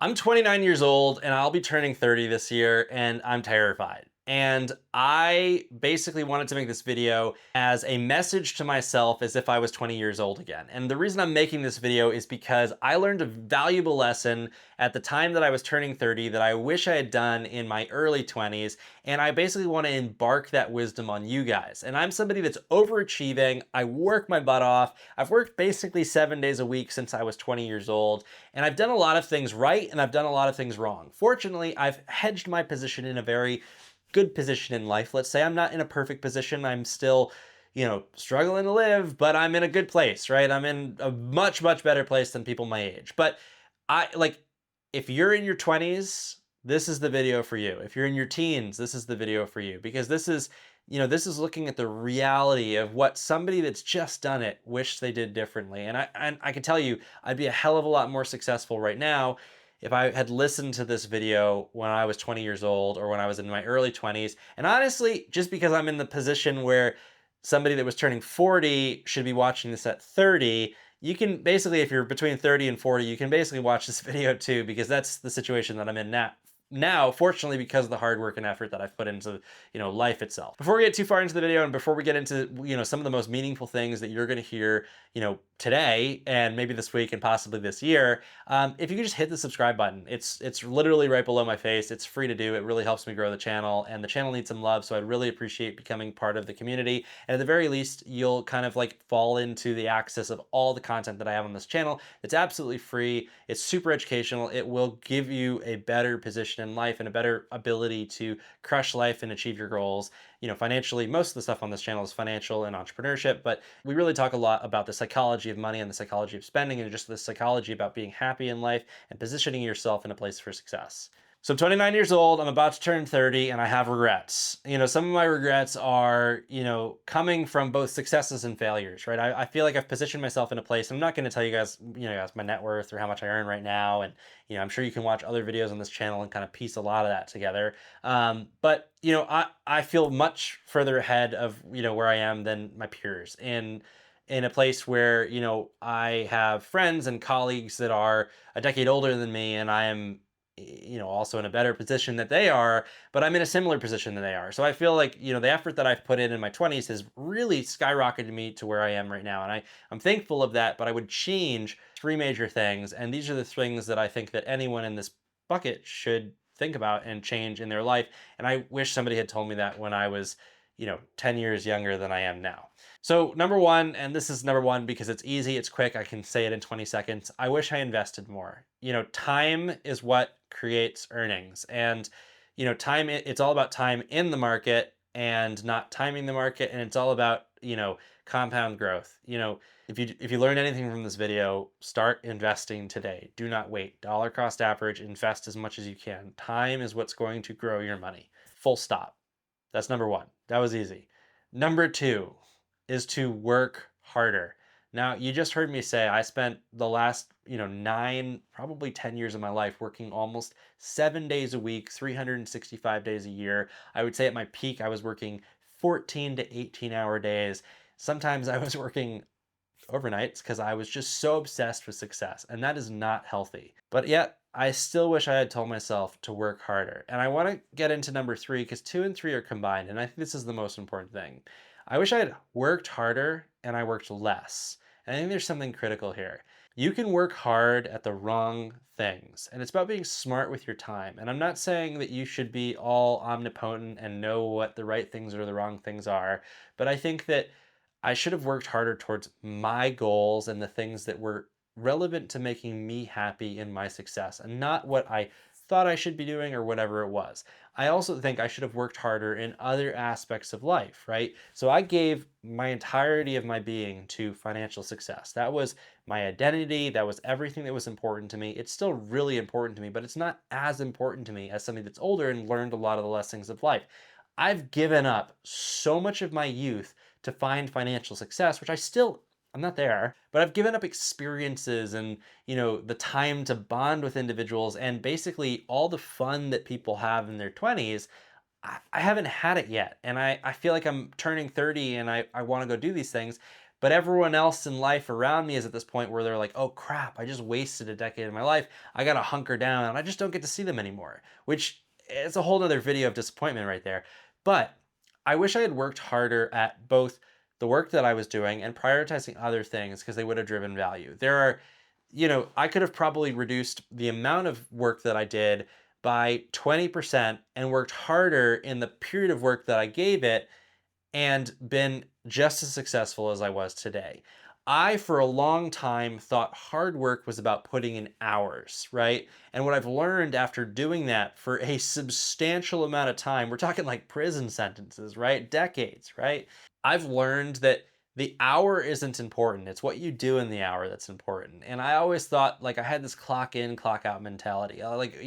I'm 29 years old and I'll be turning 30 this year, and I'm terrified. And I basically wanted to make this video as a message to myself as if I was 20 years old again. And the reason I'm making this video is because I learned a valuable lesson at the time that I was turning 30 that I wish I had done in my early 20s. And I basically want to embark that wisdom on you guys. And I'm somebody that's overachieving. I work my butt off. I've worked basically 7 days a week since I was 20 years old. And I've done a lot of things right and I've done a lot of things wrong. Fortunately, I've hedged my position in a very good position in life. Let's say I'm not in a perfect position. I'm still, struggling to live, but I'm in a good place, right? I'm in a much, much better place than people my age. But if you're in your 20s, this is the video for you. If you're in your teens, this is the video for you, because this is looking at the reality of what somebody that's just done it wished they did differently. And I can tell you, I'd be a hell of a lot more successful right now if I had listened to this video when I was 20 years old or when I was in my early 20s. And honestly, just because I'm in the position where somebody that was turning 40 should be watching this at 30, you can basically, if you're between 30 and 40, you can basically watch this video too, because that's the situation that I'm in now, fortunately, because of the hard work and effort that I've put into, life itself. Before we get too far into the video and before we get into, some of the most meaningful things that you're going to hear, today and maybe this week and possibly this year, if you could just hit the subscribe button. It's literally right below my face. It's free to do. It really helps me grow the channel, and the channel needs some love. So I'd really appreciate becoming part of the community. And at the very least, you'll kind of like fall into the access of all the content that I have on this channel. It's absolutely free. It's super educational. It will give you a better position in life and a better ability to crush life and achieve your goals. Financially, most of the stuff on this channel is financial and entrepreneurship, but we really talk a lot about the psychology of money and the psychology of spending and just the psychology about being happy in life and positioning yourself in a place for success. So I'm 29 years old, I'm about to turn 30, and I have regrets. Some of my regrets are, coming from both successes and failures, right? I feel like I've positioned myself in a place. I'm not going to tell you guys, my net worth or how much I earn right now. And, I'm sure you can watch other videos on this channel and kind of piece a lot of that together. But I feel much further ahead of, where I am than my peers. And in a place where, I have friends and colleagues that are a decade older than me, and I am also in a better position that they are, but I'm in a similar position than they are. So I feel like, the effort that I've put in my 20s has really skyrocketed me to where I am right now. And I'm thankful of that, but I would change three major things. And these are the things that I think that anyone in this bucket should think about and change in their life. And I wish somebody had told me that when I was, 10 years younger than I am now. So number one, and this is number one because it's easy, it's quick, I can say it in 20 seconds. I wish I invested more. Time is what creates earnings. And, time, it's all about time in the market and not timing the market. And it's all about, compound growth. If you learn anything from this video, start investing today. Do not wait. Dollar cost average, invest as much as you can. Time is what's going to grow your money. Full stop. That's number one. That was easy. Number two is to work harder. Now, you just heard me say I spent the last, 9, probably 10 years of my life working almost 7 days a week, 365 days a year. I would say at my peak, I was working 14 to 18-hour days. Sometimes I was working overnights because I was just so obsessed with success, and that is not healthy. But yet, I still wish I had told myself to work harder. And I want to get into number three because 2 and 3 are combined, and I think this is the most important thing. I wish I had worked harder and I worked less. And I think there's something critical here. You can work hard at the wrong things, and it's about being smart with your time. And I'm not saying that you should be all omnipotent and know what the right things or the wrong things are, but I think that I should have worked harder towards my goals and the things that were relevant to making me happy in my success and not what I thought I should be doing or whatever it was. I also think I should have worked harder in other aspects of life, right? So I gave my entirety of my being to financial success. That was my identity. That was everything that was important to me. It's still really important to me, but it's not as important to me as somebody that's older and learned a lot of the lessons of life. I've given up so much of my youth to find financial success, which I'm not there, but I've given up experiences and, the time to bond with individuals and basically all the fun that people have in their 20s. I haven't had it yet. And I feel like I'm turning 30 and I want to go do these things, But everyone else in life around me is at this point where they're like, oh crap, I just wasted a decade of my life. I got to hunker down and I just don't get to see them anymore, which is a whole nother video of disappointment right there. But I wish I had worked harder at both the work that I was doing and prioritizing other things because they would have driven value. There are, I could have probably reduced the amount of work that I did by 20% and worked harder in the period of work that I gave it and been just as successful as I was today. I, for a long time, thought hard work was about putting in hours, right? And what I've learned after doing that for a substantial amount of time, we're talking like prison sentences, right? Decades, right? I've learned that the hour isn't important. It's what you do in the hour that's important. And I always thought like I had this clock in, clock out mentality. Like,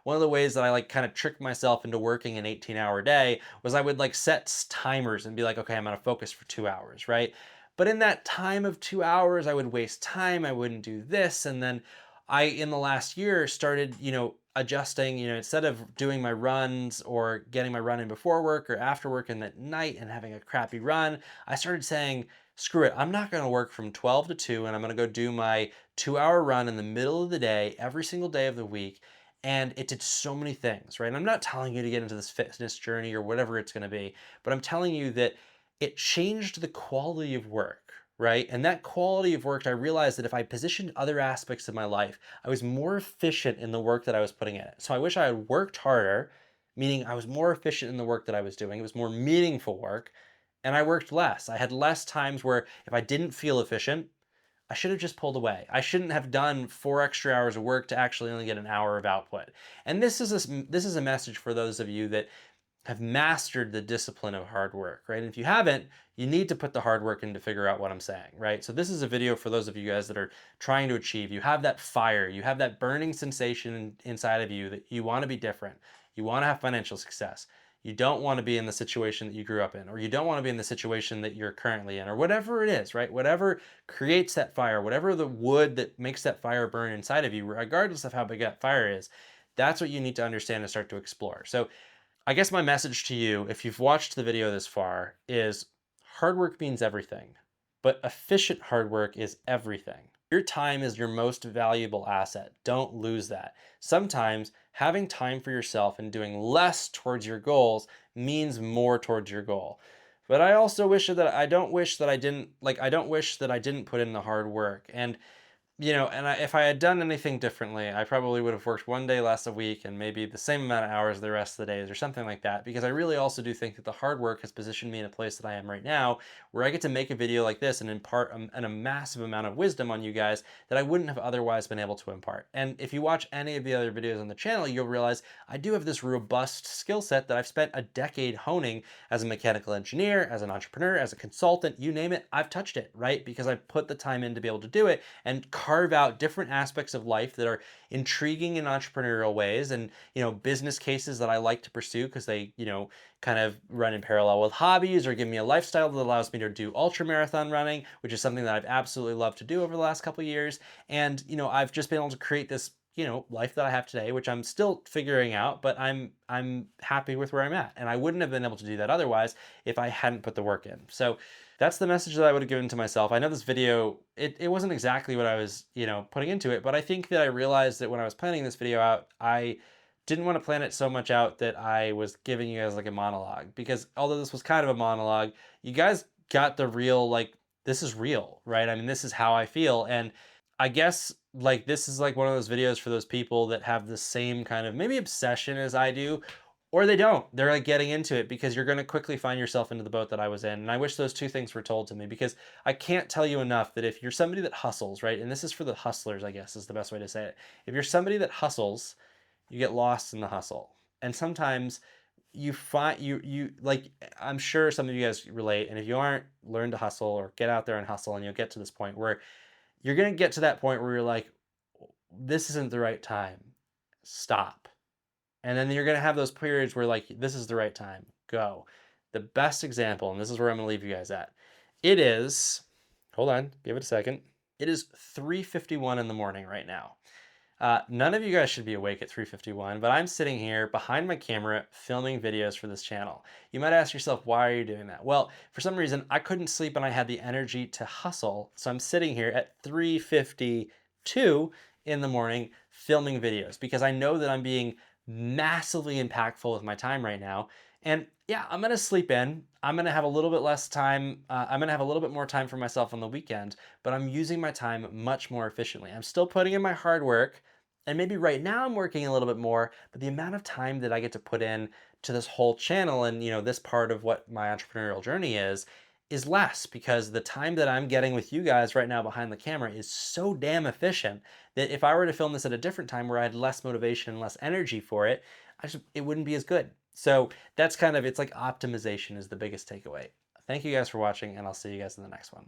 one of the ways that I like kind of tricked myself into working an 18-hour day was I would like set timers and be like, okay, I'm going to focus for 2 hours, right? But in that time of 2 hours, I would waste time. I wouldn't do this. And then in the last year, started, adjusting, instead of doing my runs or getting my run in before work or after work and at night and having a crappy run, I started saying, screw it, I'm not going to work from 12 to 2 and I'm going to go do my 2 hour run in the middle of the day, every single day of the week. And it did so many things, right? And I'm not telling you to get into this fitness journey or whatever it's going to be, but I'm telling you that it changed the quality of work, right? And that quality of work, I realized that if I positioned other aspects of my life, I was more efficient in the work that I was putting in it. So I wish I had worked harder, meaning I was more efficient in the work that I was doing. It was more meaningful work, and I worked less. I had less times where if I didn't feel efficient, I should have just pulled away. I shouldn't have done 4 extra hours of work to actually only get an hour of output. And this is a message for those of you that have mastered the discipline of hard work, right? And if you haven't, you need to put the hard work in to figure out what I'm saying, right? So this is a video for those of you guys that are trying to achieve. You have that fire, you have that burning sensation inside of you that you want to be different. You want to have financial success. You don't want to be in the situation that you grew up in, or you don't want to be in the situation that you're currently in, or whatever it is, right? Whatever creates that fire, whatever the wood that makes that fire burn inside of you, regardless of how big that fire is, that's what you need to understand and start to explore. So I guess my message to you, if you've watched the video this far, is hard work means everything, but efficient hard work is everything. Your time is your most valuable asset. Don't lose that. Sometimes having time for yourself and doing less towards your goals means more towards your goal. But I also wish that I don't wish that I didn't put in the hard work. And if I had done anything differently, I probably would have worked one day less a week and maybe the same amount of hours the rest of the days or something like that. Because I really also do think that the hard work has positioned me in a place that I am right now, where I get to make a video like this and impart a massive amount of wisdom on you guys that I wouldn't have otherwise been able to impart. And if you watch any of the other videos on the channel, you'll realize I do have this robust skill set that I've spent a decade honing as a mechanical engineer, as an entrepreneur, as a consultant, you name it, I've touched it, right? Because I put the time in to be able to do it and carve out different aspects of life that are intriguing in entrepreneurial ways and, business cases that I like to pursue because they, kind of run in parallel with hobbies or give me a lifestyle that allows me to do ultra marathon running, which is something that I've absolutely loved to do over the last couple of years. And, I've just been able to create this life that I have today, which I'm still figuring out, but I'm happy with where I'm at. And I wouldn't have been able to do that otherwise if I hadn't put the work in. So that's the message that I would have given to myself. I know this video, it wasn't exactly what I was, putting into it, but I think that I realized that when I was planning this video out, I didn't want to plan it so much out that I was giving you guys like a monologue, because although this was kind of a monologue, you guys got the real, like, this is real, right? I mean, this is how I feel. And I guess like this is like one of those videos for those people that have the same kind of maybe obsession as I do, or they don't. They're like getting into it, because you're going to quickly find yourself into the boat that I was in. And I wish those two things were told to me, because I can't tell you enough that if you're somebody that hustles, right? And this is for the hustlers, I guess is the best way to say it. If you're somebody that hustles, you get lost in the hustle. And sometimes you find you like, I'm sure some of you guys relate, and if you aren't, learn to hustle or get out there and hustle, and you'll get to this point where you're going to get to that point where you're like, this isn't the right time, stop. And then you're going to have those periods where like, this is the right time, go. The best example, and this is where I'm going to leave you guys at, it is, hold on, give it a second, it is 3:51 in the morning right now. None of you guys should be awake at 3:51, but I'm sitting here behind my camera filming videos for this channel. You might ask yourself, why are you doing that? Well, for some reason, I couldn't sleep and I had the energy to hustle. So I'm sitting here at 3:52 in the morning filming videos because I know that I'm being massively impactful with my time right now. And yeah, I'm gonna sleep in. I'm gonna have a little bit less time. I'm gonna have a little bit more time for myself on the weekend, but I'm using my time much more efficiently. I'm still putting in my hard work, and maybe right now I'm working a little bit more, but the amount of time that I get to put in to this whole channel and this part of what my entrepreneurial journey is less because the time that I'm getting with you guys right now behind the camera is so damn efficient that if I were to film this at a different time where I had less motivation and less energy for it, it wouldn't be as good. So that's kind of, it's like optimization is the biggest takeaway. Thank you guys for watching, and I'll see you guys in the next one.